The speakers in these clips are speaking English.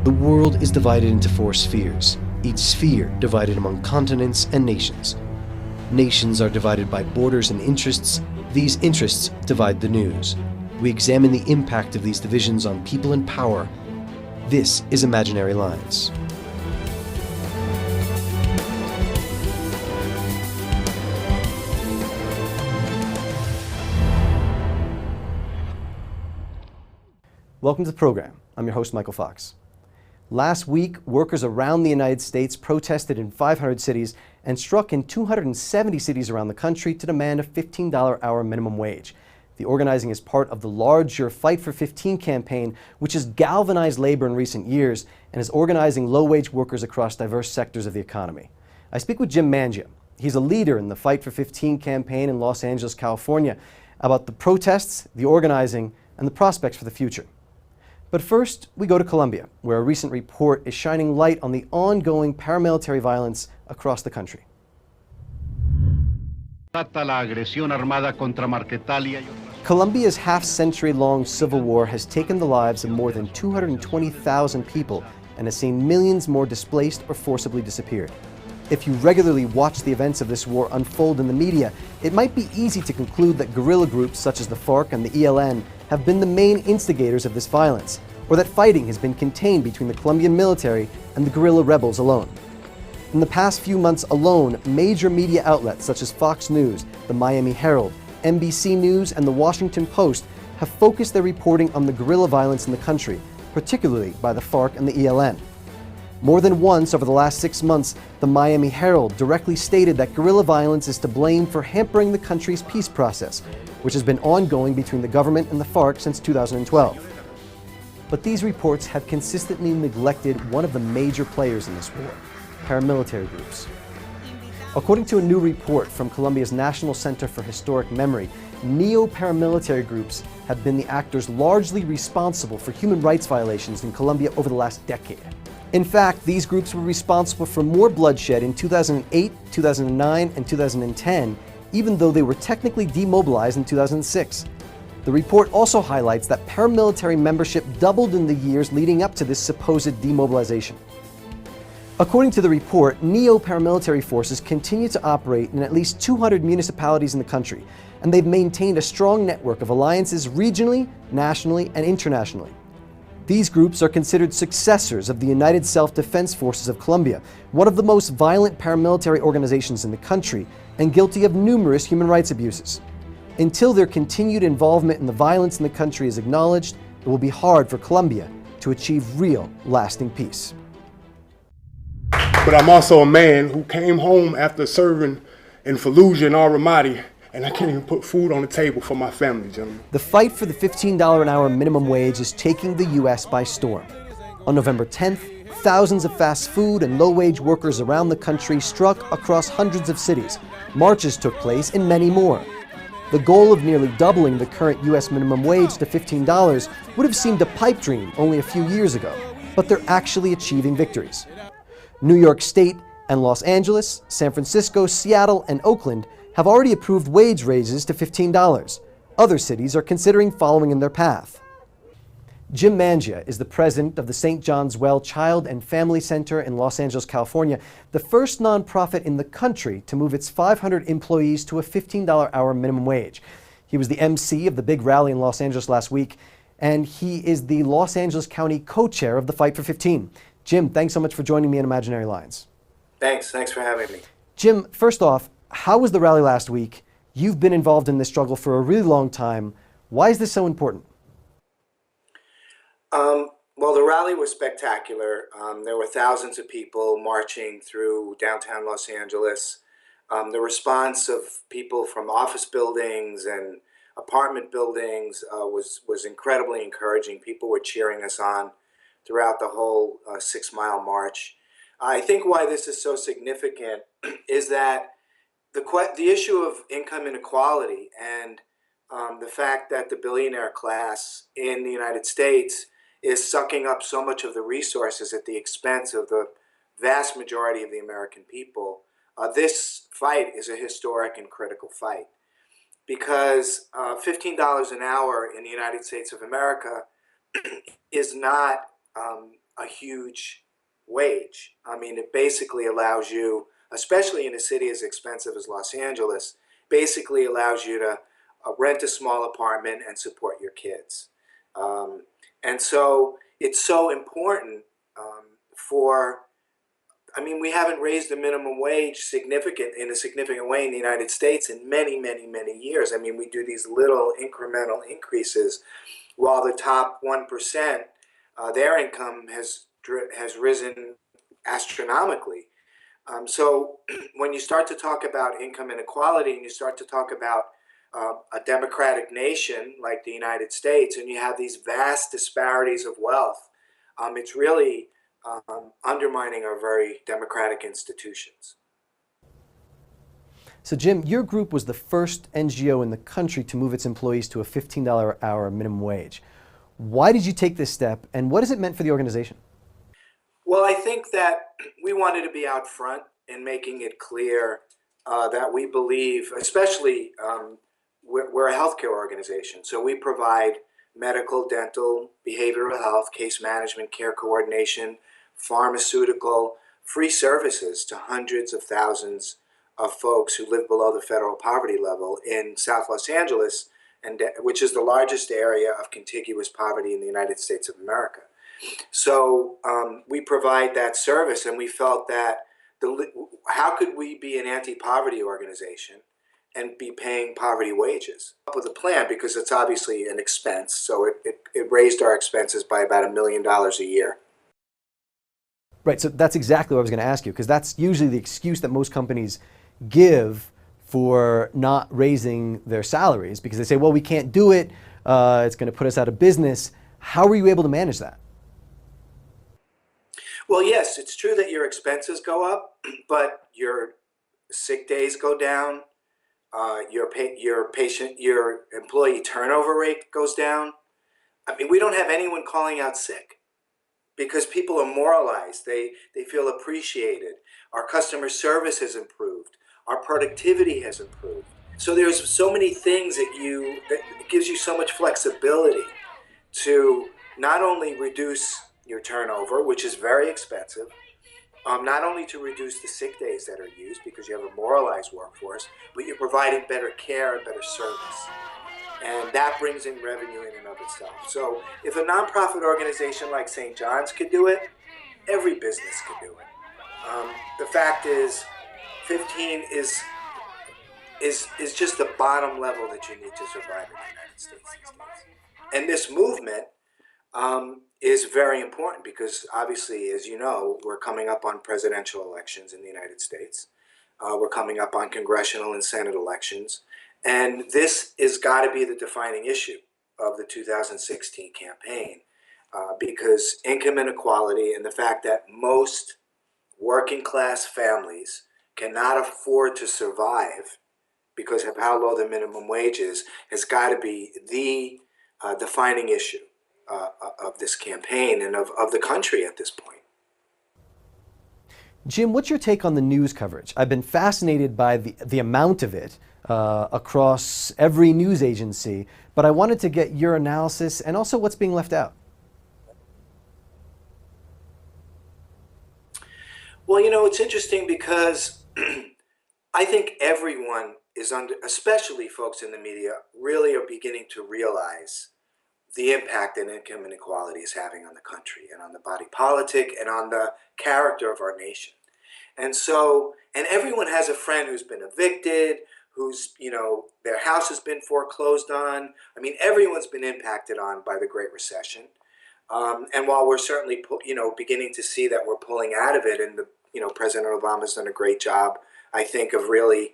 The world is divided into 4 spheres, each sphere divided among continents and nations. Nations are divided by borders and interests. These interests divide the news. We examine the impact of these divisions on people and power. This is Imaginary Lines. Welcome to the program. I'm your host, Michael Fox. Last week, workers around the United States protested in 500 cities and struck in 270 cities around the country to demand a $15-hour minimum wage. The organizing is part of the larger Fight for 15 campaign, which has galvanized labor in recent years and is organizing low-wage workers across diverse sectors of the economy. I speak with Jim Manga. He's a leader in the Fight for 15 campaign in Los Angeles, California, about the protests, the organizing, and the prospects for the future. But first, we go to Colombia, where a recent report is shining light on the ongoing paramilitary violence across the country. Colombia's half-century-long civil war has taken the lives of more than 220,000 people and has seen millions more displaced or forcibly disappeared. If you regularly watch the events of this war unfold in the media, it might be easy to conclude that guerrilla groups such as the FARC and the ELN have been the main instigators of this violence, or that fighting has been contained between the Colombian military and the guerrilla rebels alone. In the past few months alone, major media outlets such as Fox News, the Miami Herald, NBC News, and the Washington Post have focused their reporting on the guerrilla violence in the country, particularly by the FARC and the ELN. More than once over the last 6 months, the Miami Herald directly stated that guerrilla violence is to blame for hampering the country's peace process, which has been ongoing between the government and the FARC since 2012. But these reports have consistently neglected one of the major players in this war: paramilitary groups. According to a new report from Colombia's National Center for Historic Memory, neo-paramilitary groups have been the actors largely responsible for human rights violations in Colombia over the last decade. In fact, these groups were responsible for more bloodshed in 2008, 2009, and 2010, even though they were technically demobilized in 2006. The report also highlights that paramilitary membership doubled in the years leading up to this supposed demobilization. According to the report, neo-paramilitary forces continue to operate in at least 200 municipalities in the country, and they've maintained a strong network of alliances regionally, nationally, and internationally. These groups are considered successors of the United Self-Defense Forces of Colombia, one of the most violent paramilitary organizations in the country, and guilty of numerous human rights abuses. Until their continued involvement in the violence in the country is acknowledged, it will be hard for Colombia to achieve real, lasting peace. But I'm also a man who came home after serving in Fallujah and Al-Ramadi, and I can't even put food on the table for my family, gentlemen. The fight for the $15 an hour minimum wage is taking the U.S. by storm. On November 10th, thousands of fast food and low-wage workers around the country struck across hundreds of cities. Marches took place in many more. The goal of nearly doubling the current U.S. minimum wage to $15 would have seemed a pipe dream only a few years ago, but they're actually achieving victories. New York State and Los Angeles, San Francisco, Seattle, and Oakland have already approved wage raises to $15. Other cities are considering following in their path. Jim Manga is the president of the St. John's Well Child and Family Center in Los Angeles, California, the first nonprofit in the country to move its 500 employees to a $15-hour minimum wage. He was the MC of the big rally in Los Angeles last week, and he is the Los Angeles County co-chair of the Fight for 15. Jim, thanks so much for joining me in Imaginary Lines. Thanks for having me. Jim, first off, how was the rally last week? You've been involved in this struggle for a really long time. Why is this so important? Well, the rally was spectacular. There were thousands of people marching through downtown Los Angeles. The response of people from office buildings and apartment buildings was incredibly encouraging. People were cheering us on throughout the whole 6-mile march. I think why this is so significant is that the issue of income inequality and the fact that the billionaire class in the United States is sucking up so much of the resources at the expense of the vast majority of the American people. This fight is a historic and critical fight because $15 an hour in the United States of America is not a huge wage. I mean, it basically allows you, especially in a city as expensive as Los Angeles, basically allows you to rent a small apartment and support your kids. Um, and so it's so important for, I mean, we haven't raised the minimum wage in a significant way in the United States in many, many, many years. I mean, we do these little incremental increases while the top 1%, their income has risen astronomically. So when you start to talk about income inequality and you start to talk about a democratic nation like the United States, and you have these vast disparities of wealth, it's really undermining our very democratic institutions. So Jim, your group was the first NGO in the country to move its employees to a $15 an hour minimum wage. Why did you take this step, and what has it meant for the organization? Well, I think that we wanted to be out front in making it clear that we believe, especially we're a healthcare organization, so we provide medical, dental, behavioral health, case management, care coordination, pharmaceutical, free services to hundreds of thousands of folks who live below the federal poverty level in South Los Angeles, and which is the largest area of contiguous poverty in the United States of America. So we provide that service, and we felt that how could we be an anti-poverty organization and be paying poverty wages? Up with a plan, because it's obviously an expense, so it raised our expenses by about $1 million a year. Right, so that's exactly what I was going to ask you, because that's usually the excuse that most companies give for not raising their salaries, because they say, well, we can't do it, it's going to put us out of business. How were you able to manage that? Well, yes, it's true that your expenses go up, but your sick days go down, your employee turnover rate goes down. I mean, we don't have anyone calling out sick because people are moralized. They feel appreciated. Our customer service has improved. Our productivity has improved. So there's so many things that it gives you so much flexibility to not only reduce your turnover, which is very expensive, not only to reduce the sick days that are used because you have a moralized workforce, but you're providing better care and better service. And that brings in revenue in and of itself. So if a nonprofit organization like St. John's could do it, every business could do it. The fact is, 15 is just the bottom level that you need to survive in the United States these days. And this movement is very important because obviously, as you know, we're coming up on presidential elections in the United States. We're coming up on congressional and Senate elections. And this has got to be the defining issue of the 2016 campaign because income inequality and the fact that most working class families cannot afford to survive because of how low the minimum wage is has got to be the defining issue of this campaign and of the country at this point. Jim, what's your take on the news coverage? I've been fascinated by the amount of it across every news agency, but I wanted to get your analysis and also what's being left out. Well, you know, it's interesting because I think everyone is especially folks in the media, really are beginning to realize the impact that income inequality is having on the country and on the body politic and on the character of our nation. And so, and everyone has a friend who's been evicted, who's, you know, their house has been foreclosed on. I mean, everyone's been impacted on by the Great Recession. And while we're certainly, you know, beginning to see that we're pulling out of it, and President Obama's done a great job, I think, of really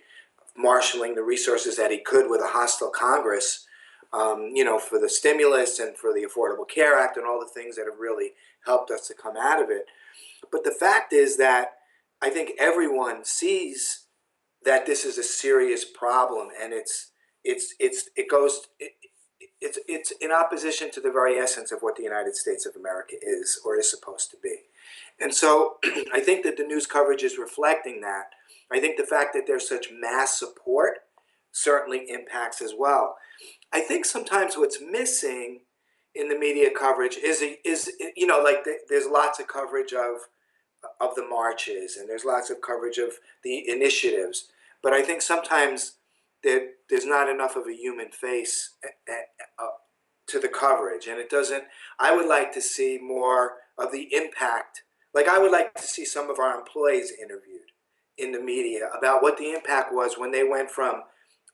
marshaling the resources that he could with a hostile Congress, for the stimulus and for the Affordable Care Act and all the things that have really helped us to come out of it. But the fact is that I think everyone sees that this is a serious problem, and it's in opposition to the very essence of what the United States of America is or is supposed to be. And so I think that the news coverage is reflecting that. I think the fact that there's such mass support certainly impacts as well. I think sometimes what's missing in the media coverage is you know, like there's lots of coverage of the marches, and there's lots of coverage of the initiatives, but I think sometimes there's not enough of a human face to the coverage, and it doesn't. I would like to see more of the impact. Like, I would like to see some of our employees interviewed in the media about what the impact was when they went from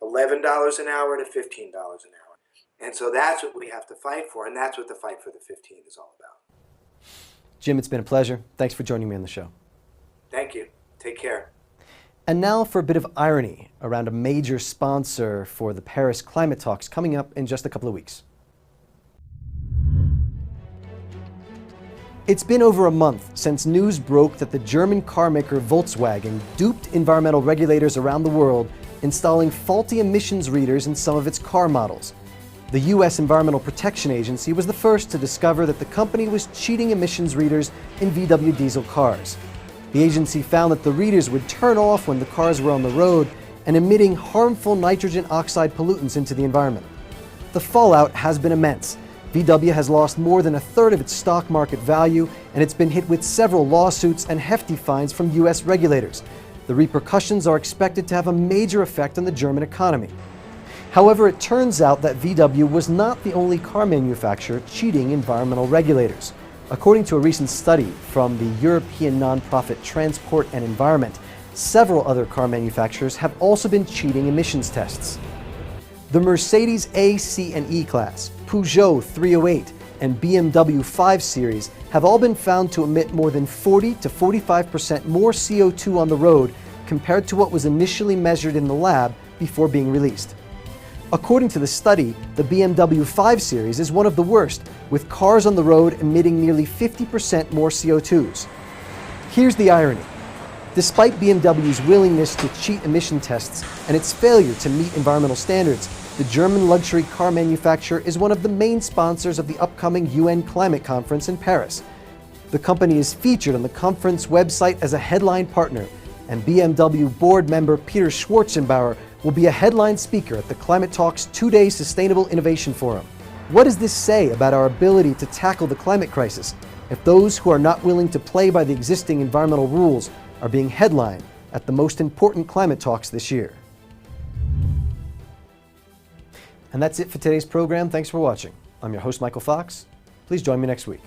$11 an hour to $15 an hour. And so that's what we have to fight for, and that's what the fight for the 15 is all about. Jim, it's been a pleasure. Thanks for joining me on the show. Thank you. Take care. And now for a bit of irony around a major sponsor for the Paris climate talks coming up in just a couple of weeks. It's been over a month since news broke that the German carmaker Volkswagen duped environmental regulators around the world, installing faulty emissions readers in some of its car models. The U.S. Environmental Protection Agency was the first to discover that the company was cheating emissions readers in VW diesel cars. The agency found that the readers would turn off when the cars were on the road and emitting harmful nitrogen oxide pollutants into the environment. The fallout has been immense. VW has lost more than a third of its stock market value, and it's been hit with several lawsuits and hefty fines from U.S. regulators. The repercussions are expected to have a major effect on the German economy. However, it turns out that VW was not the only car manufacturer cheating environmental regulators. According to a recent study from the European nonprofit Transport and Environment, several other car manufacturers have also been cheating emissions tests. The Mercedes A, C, and E class, Peugeot 308, and BMW 5 Series have all been found to emit more than 40 to 45% more CO2 on the road compared to what was initially measured in the lab before being released. According to the study, the BMW 5 Series is one of the worst, with cars on the road emitting nearly 50% more CO2s. Here's the irony. Despite BMW's willingness to cheat emission tests and its failure to meet environmental standards, the German luxury car manufacturer is one of the main sponsors of the upcoming UN climate conference in Paris. The company is featured on the conference website as a headline partner, and BMW board member Peter Schwarzenbauer will be a headline speaker at the Climate Talks 2-day Sustainable Innovation Forum. What does this say about our ability to tackle the climate crisis if those who are not willing to play by the existing environmental rules are being headlined at the most important climate talks this year? And that's it for today's program. Thanks for watching. I'm your host, Michael Fox. Please join me next week.